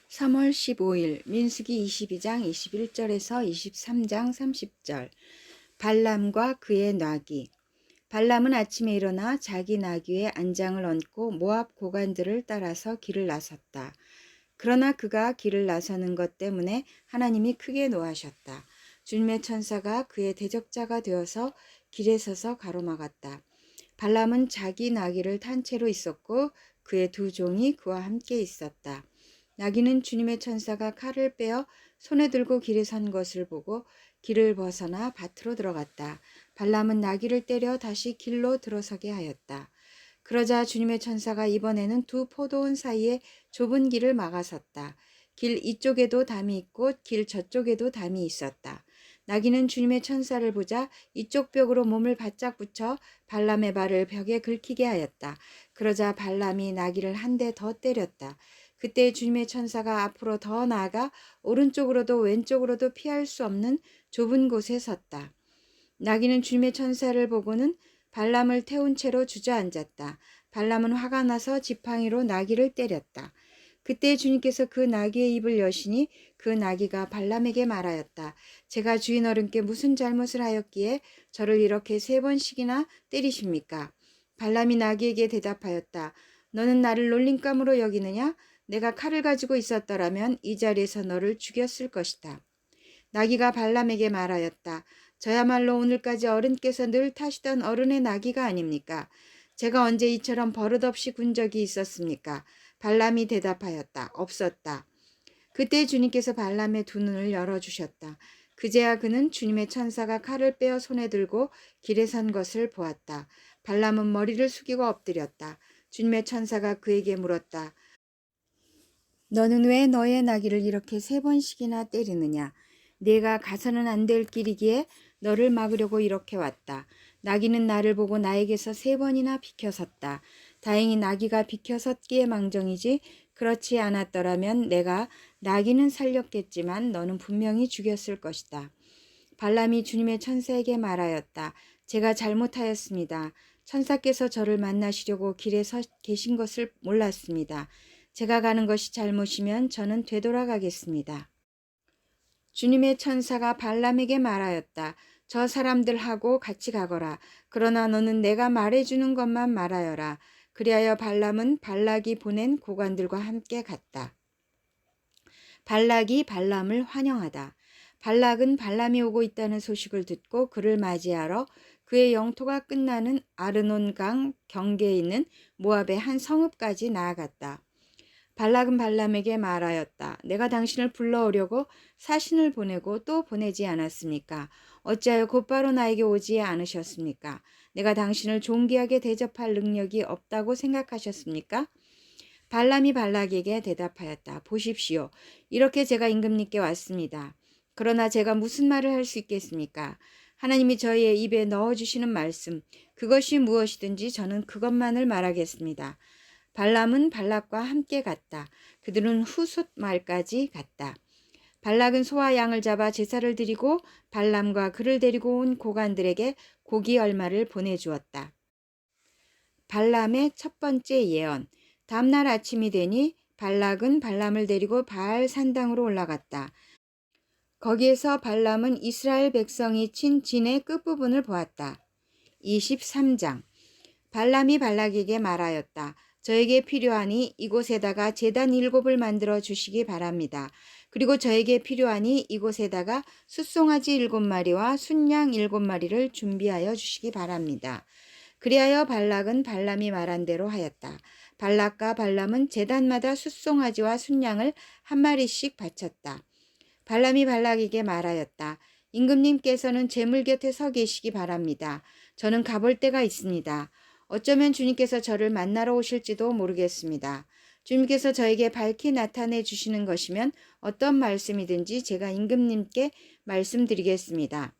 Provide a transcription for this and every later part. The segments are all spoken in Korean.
3월 15일 민수기 22장 21절에서 23장 30절. 발람과 그의 나귀. 발람은 아침에 일어나 자기 나귀 위에 안장을 얹고 모압 고관들을 따라서 길을 나섰다. 그러나 그가 길을 나서는 것 때문에 하나님이 크게 노하셨다. 주님의 천사가 그의 대적자가 되어서 길에 서서 가로막았다. 발람은 자기 나귀를 탄 채로 있었고 그의 두 종이 그와 함께 있었다. 나귀는 주님의 천사가 칼을 빼어 손에 들고 길에 선 것을 보고 길을 벗어나 밭으로 들어갔다. 발람은 나귀를 때려 다시 길로 들어서게 하였다. 그러자 주님의 천사가 이번에는 두 포도원 사이에 좁은 길을 막아섰다. 길 이쪽에도 담이 있고 길 저쪽에도 담이 있었다. 나귀는 주님의 천사를 보자 이쪽 벽으로 몸을 바짝 붙여 발람의 발을 벽에 긁히게 하였다. 그러자 발람이 나귀를 한 대 더 때렸다. 그때 주님의 천사가 앞으로 더 나아가 오른쪽으로도 왼쪽으로도 피할 수 없는 좁은 곳에 섰다. 나귀는 주님의 천사를 보고는 발람을 태운 채로 주저앉았다. 발람은 화가 나서 지팡이로 나귀를 때렸다. 그때 주님께서 그 나귀의 입을 여시니 그 나귀가 발람에게 말하였다. 제가 주인 어른께 무슨 잘못을 하였기에 저를 이렇게 3번씩이나 때리십니까? 발람이 나귀에게 대답하였다. 너는 나를 놀림감으로 여기느냐? 내가 칼을 가지고 있었더라면 이 자리에서 너를 죽였을 것이다. 나귀가 발람에게 말하였다. 저야말로 오늘까지 어른께서 늘 타시던 어른의 나귀가 아닙니까? 제가 언제 이처럼 버릇없이 군 적이 있었습니까? 발람이 대답하였다. 없었다. 그때 주님께서 발람의 두 눈을 열어주셨다. 그제야 그는 주님의 천사가 칼을 빼어 손에 들고 길에 선 것을 보았다. 발람은 머리를 숙이고 엎드렸다. 주님의 천사가 그에게 물었다. 너는 왜 너의 나귀를 이렇게 3번씩이나 때리느냐? 내가 가서는 안 될 길이기에 너를 막으려고 이렇게 왔다. 나귀는 나를 보고 나에게서 3번이나 비켜섰다. 다행히 나귀가 비켜섰기에 망정이지 그렇지 않았더라면 내가 나귀는 살렸겠지만 너는 분명히 죽였을 것이다. 발람이 주님의 천사에게 말하였다. 제가 잘못하였습니다. 천사께서 저를 만나시려고 길에 서 계신 것을 몰랐습니다. 제가 가는 것이 잘못이면 저는 되돌아가겠습니다. 주님의 천사가 발람에게 말하였다. 저 사람들하고 같이 가거라. 그러나 너는 내가 말해주는 것만 말하여라. 그리하여 발람은 발락이 보낸 고관들과 함께 갔다. 발락이 발람을 환영하다. 발락은 발람이 오고 있다는 소식을 듣고 그를 맞이하러 그의 영토가 끝나는 아르논강 경계에 있는 모압의 한 성읍까지 나아갔다. 발락은 발람에게 말하였다. 내가 당신을 불러오려고 사신을 보내고 또 보내지 않았습니까? 어찌하여 곧바로 나에게 오지 않으셨습니까? 내가 당신을 존귀하게 대접할 능력이 없다고 생각하셨습니까? 발람이 발락에게 대답하였다. 보십시오. 이렇게 제가 임금님께 왔습니다. 그러나 제가 무슨 말을 할 수 있겠습니까? 하나님이 저희의 입에 넣어주시는 말씀, 그것이 무엇이든지 저는 그것만을 말하겠습니다. 발람은 발락과 함께 갔다. 그들은 후숫 말까지 갔다. 발락은 소와 양을 잡아 제사를 드리고 발람과 그를 데리고 온 고관들에게 고기 얼마를 보내주었다. 발람의 첫 번째 예언. 다음날 아침이 되니 발락은 발람을 데리고 바알 산당으로 올라갔다. 거기에서 발람은 이스라엘 백성이 친 진의 끝부분을 보았다. 23장. 발람이 발락에게 말하였다. 저에게 필요하니 이곳에다가 제단 7을 만들어 주시기 바랍니다. 그리고 저에게 필요하니 이곳에다가 숫송아지 7마리와 순양 7마리를 준비하여 주시기 바랍니다. 그리하여 발락은 발람이 말한 대로 하였다. 발락과 발람은 제단마다 숫송아지와 순양을 한 마리씩 바쳤다. 발람이 발락에게 말하였다. 임금님께서는 제물 곁에 서 계시기 바랍니다. 저는 가볼 데가 있습니다. 어쩌면 주님께서 저를 만나러 오실지도 모르겠습니다. 주님께서 저에게 밝히 나타내 주시는 것이면 어떤 말씀이든지 제가 임금님께 말씀드리겠습니다.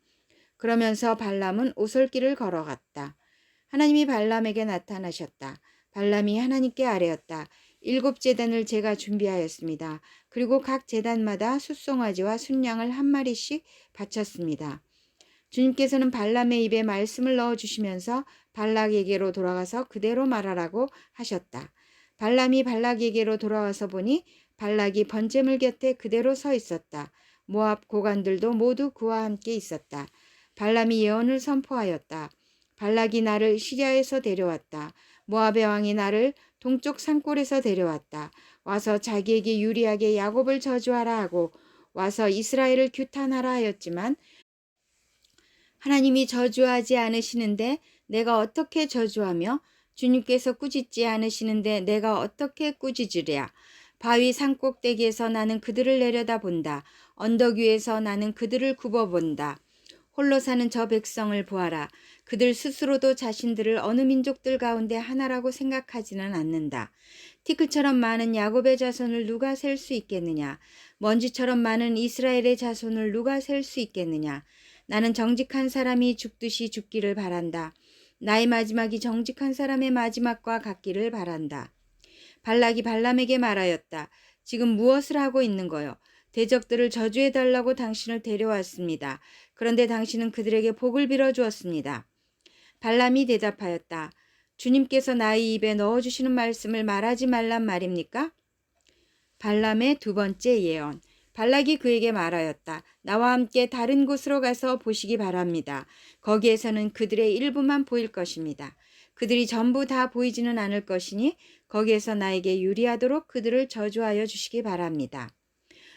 그러면서 발람은 오솔길을 걸어갔다. 하나님이 발람에게 나타나셨다. 발람이 하나님께 아뢰었다. 7제단을 제가 준비하였습니다. 그리고 각 제단마다 숫송아지와 순양을 한 마리씩 바쳤습니다. 주님께서는 발람의 입에 말씀을 넣어주시면서 발락에게로 돌아가서 그대로 말하라고 하셨다. 발람이 발락에게로 돌아와서 보니 발락이 번제물 곁에 그대로 서 있었다. 모압 고관들도 모두 그와 함께 있었다. 발람이 예언을 선포하였다. 발락이 나를 시리아에서 데려왔다. 모압의 왕이 나를 동쪽 산골에서 데려왔다. 와서 자기에게 유리하게 야곱을 저주하라 하고 와서 이스라엘을 규탄하라 하였지만 하나님이 저주하지 않으시는데 내가 어떻게 저주하며 주님께서 꾸짖지 않으시는데 내가 어떻게 꾸짖으랴. 바위 산꼭대기에서 나는 그들을 내려다본다. 언덕 위에서 나는 그들을 굽어본다. 홀로 사는 저 백성을 보아라. 그들 스스로도 자신들을 어느 민족들 가운데 하나라고 생각하지는 않는다. 티끌처럼 많은 야곱의 자손을 누가 셀 수 있겠느냐. 먼지처럼 많은 이스라엘의 자손을 누가 셀 수 있겠느냐. 나는 정직한 사람이 죽듯이 죽기를 바란다. 나의 마지막이 정직한 사람의 마지막과 같기를 바란다. 발락이 발람에게 말하였다. 지금 무엇을 하고 있는 거요? 대적들을 저주해달라고 당신을 데려왔습니다. 그런데 당신은 그들에게 복을 빌어주었습니다. 발람이 대답하였다. 주님께서 나의 입에 넣어주시는 말씀을 말하지 말란 말입니까? 발람의 두 번째 예언. 발락이 그에게 말하였다. 나와 함께 다른 곳으로 가서 보시기 바랍니다. 거기에서는 그들의 일부만 보일 것입니다. 그들이 전부 다 보이지는 않을 것이니 거기에서 나에게 유리하도록 그들을 저주하여 주시기 바랍니다.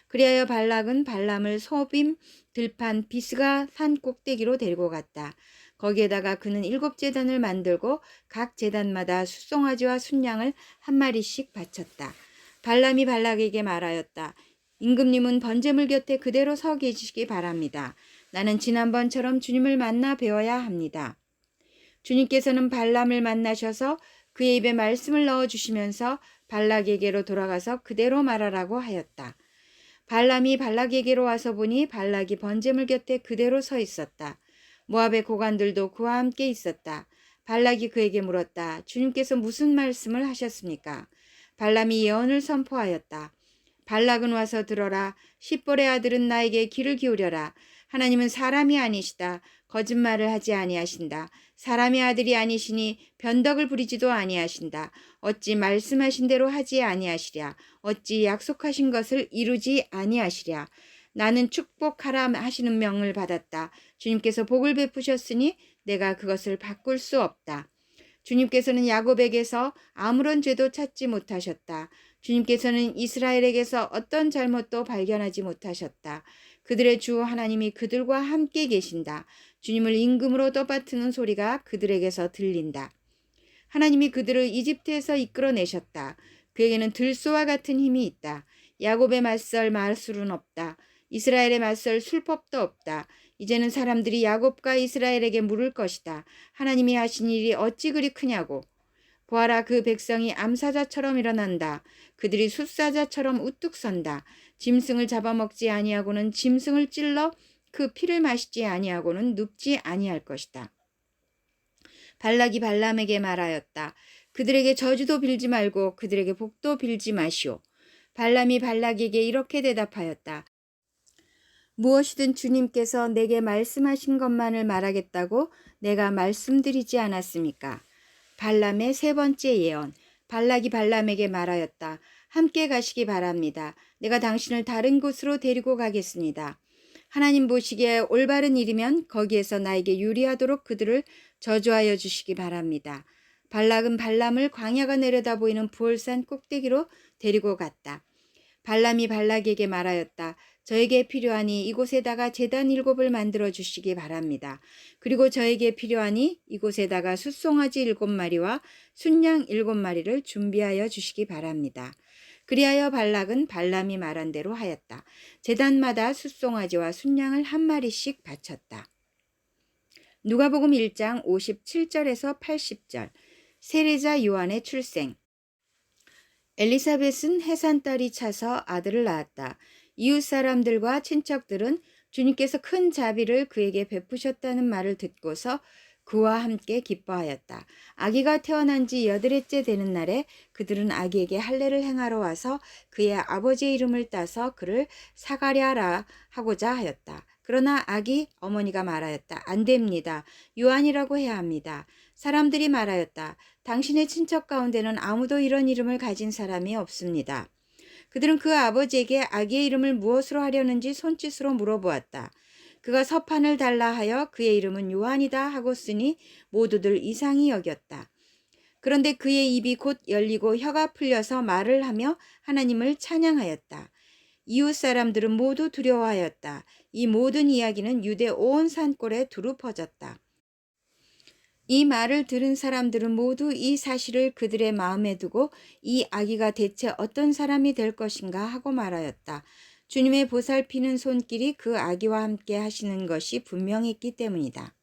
그리하여 발락은 발람을 소빔 들판 비스가 산 꼭대기로 데리고 갔다. 거기에다가 그는 7제단을 만들고 각 제단마다 숫송아지와 순양을 한 마리씩 바쳤다. 발람이 발락에게 말하였다. 임금님은 번제물 곁에 그대로 서 계시기 바랍니다. 나는 지난번처럼 주님을 만나 배워야 합니다. 주님께서는 발람을 만나셔서 그의 입에 말씀을 넣어주시면서 발락에게로 돌아가서 그대로 말하라고 하였다. 발람이 발락에게로 와서 보니 발락이 번제물 곁에 그대로 서 있었다. 모압의 고관들도 그와 함께 있었다. 발락이 그에게 물었다. 주님께서 무슨 말씀을 하셨습니까? 발람이 예언을 선포하였다. 발락은 와서 들어라. 십볼의 아들은 나에게 귀를 기울여라. 하나님은 사람이 아니시다. 거짓말을 하지 아니하신다. 사람의 아들이 아니시니 변덕을 부리지도 아니하신다. 어찌 말씀하신 대로 하지 아니하시랴. 어찌 약속하신 것을 이루지 아니하시랴. 나는 축복하라 하시는 명을 받았다. 주님께서 복을 베푸셨으니 내가 그것을 바꿀 수 없다. 주님께서는 야곱에게서 아무런 죄도 찾지 못하셨다. 주님께서는 이스라엘에게서 어떤 잘못도 발견하지 못하셨다. 그들의 주 하나님이 그들과 함께 계신다. 주님을 임금으로 떠받드는 소리가 그들에게서 들린다. 하나님이 그들을 이집트에서 이끌어내셨다. 그에게는 들소와 같은 힘이 있다. 야곱에 맞설 마술은 없다. 이스라엘에 맞설 술법도 없다. 이제는 사람들이 야곱과 이스라엘에게 물을 것이다. 하나님이 하신 일이 어찌 그리 크냐고. 보아라, 그 백성이 암사자처럼 일어난다. 그들이 숫사자처럼 우뚝 선다. 짐승을 잡아먹지 아니하고는 짐승을 찔러 그 피를 마시지 아니하고는 눕지 아니할 것이다. 발락이 발람에게 말하였다. 그들에게 저주도 빌지 말고 그들에게 복도 빌지 마시오. 발람이 발락에게 이렇게 대답하였다. 무엇이든 주님께서 내게 말씀하신 것만을 말하겠다고 내가 말씀드리지 않았습니까? 발람의 세 번째 예언. 발락이 발람에게 말하였다. 함께 가시기 바랍니다. 내가 당신을 다른 곳으로 데리고 가겠습니다. 하나님 보시기에 올바른 일이면 거기에서 나에게 유리하도록 그들을 저주하여 주시기 바랍니다. 발락은 발람을 광야가 내려다 보이는 부올산 꼭대기로 데리고 갔다. 발람이 발락에게 말하였다. 저에게 필요하니 이곳에다가 제단 7을 만들어 주시기 바랍니다. 그리고 저에게 필요하니 이곳에다가 숫송아지 7마리와 순양 7마리를 준비하여 주시기 바랍니다. 그리하여 발락은 발람이 말한 대로 하였다. 제단마다 숫송아지와 순양을 한 마리씩 바쳤다. 누가복음 1장 57절에서 80절. 세례자 요한의 출생. 엘리사벳은 해산딸이 차서 아들을 낳았다. 이웃 사람들과 친척들은 주님께서 큰 자비를 그에게 베푸셨다는 말을 듣고서 그와 함께 기뻐하였다. 아기가 태어난 지 8일째 되는 날에 그들은 아기에게 할례를 행하러 와서 그의 아버지의 이름을 따서 그를 사가랴라 하고자 하였다. 그러나 아기 어머니가 말하였다. 안 됩니다. 요한이라고 해야 합니다. 사람들이 말하였다. 당신의 친척 가운데는 아무도 이런 이름을 가진 사람이 없습니다. 그들은 그 아버지에게 아기의 이름을 무엇으로 하려는지 손짓으로 물어보았다. 그가 서판을 달라 하여 그의 이름은 요한이다 하고 쓰니 모두들 이상히 여겼다. 그런데 그의 입이 곧 열리고 혀가 풀려서 말을 하며 하나님을 찬양하였다. 이웃 사람들은 모두 두려워하였다. 이 모든 이야기는 유대 온 산골에 두루 퍼졌다. 이 말을 들은 사람들은 모두 이 사실을 그들의 마음에 두고 이 아기가 대체 어떤 사람이 될 것인가 하고 말하였다. 주님의 보살피는 손길이 그 아기와 함께 하시는 것이 분명했기 때문이다.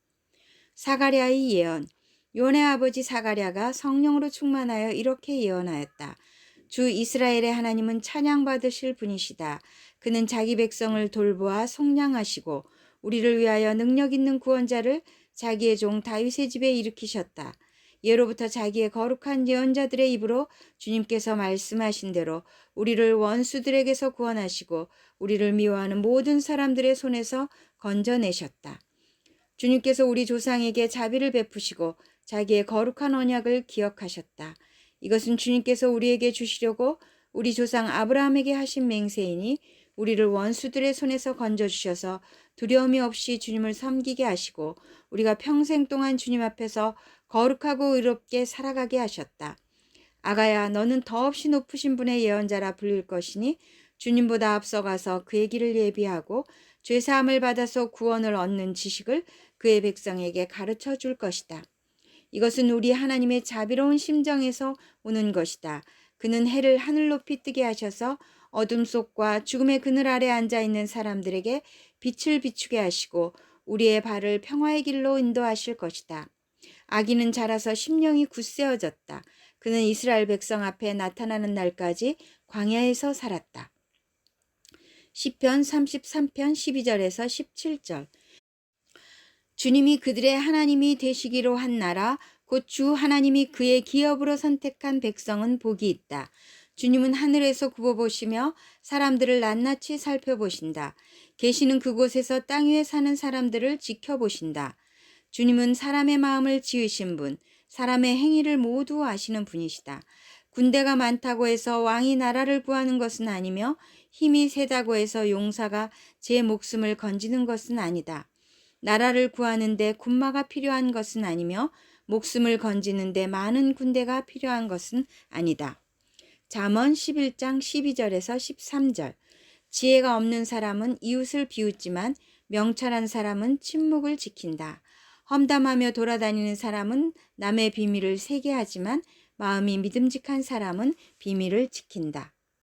사가랴의 예언. 요한의 아버지 사가랴가 성령으로 충만하여 이렇게 예언하였다. 주 이스라엘의 하나님은 찬양받으실 분이시다. 그는 자기 백성을 돌보아 속량하시고 우리를 위하여 능력 있는 구원자를 자기의 종 다윗의 집에 일으키셨다. 예로부터 자기의 거룩한 예언자들의 입으로 주님께서 말씀하신 대로 우리를 원수들에게서 구원하시고 우리를 미워하는 모든 사람들의 손에서 건져내셨다. 주님께서 우리 조상에게 자비를 베푸시고 자기의 거룩한 언약을 기억하셨다. 이것은 주님께서 우리에게 주시려고 우리 조상 아브라함에게 하신 맹세이니 우리를 원수들의 손에서 건져주셔서 두려움이 없이 주님을 섬기게 하시고 우리가 평생 동안 주님 앞에서 거룩하고 의롭게 살아가게 하셨다. 아가야, 너는 더없이 높으신 분의 예언자라 불릴 것이니 주님보다 앞서가서 그의 길을 예비하고 죄사함을 받아서 구원을 얻는 지식을 그의 백성에게 가르쳐 줄 것이다. 이것은 우리 하나님의 자비로운 심정에서 오는 것이다. 그는 해를 하늘 높이 뜨게 하셔서 어둠 속과 죽음의 그늘 아래 앉아 있는 사람들에게 빛을 비추게 하시고 우리의 발을 평화의 길로 인도하실 것이다. 아기는 자라서 심령이 굳세어졌다. 그는 이스라엘 백성 앞에 나타나는 날까지 광야에서 살았다. 시편 33편 12절에서 17절. 주님이 그들의 하나님이 되시기로 한 나라 곧 주 하나님이 그의 기업으로 선택한 백성은 복이 있다. 주님은 하늘에서 굽어보시며 사람들을 낱낱이 살펴보신다. 계시는 그곳에서 땅 위에 사는 사람들을 지켜보신다. 주님은 사람의 마음을 지으신 분, 사람의 행위를 모두 아시는 분이시다. 군대가 많다고 해서 왕이 나라를 구하는 것은 아니며 힘이 세다고 해서 용사가 제 목숨을 건지는 것은 아니다. 나라를 구하는데 군마가 필요한 것은 아니며 목숨을 건지는데 많은 군대가 필요한 것은 아니다. 잠언 11장 12절에서 13절. 지혜가 없는 사람은 이웃을 비웃지만 명철한 사람은 침묵을 지킨다. 험담하며 돌아다니는 사람은 남의 비밀을 세게 하지만 마음이 믿음직한 사람은 비밀을 지킨다.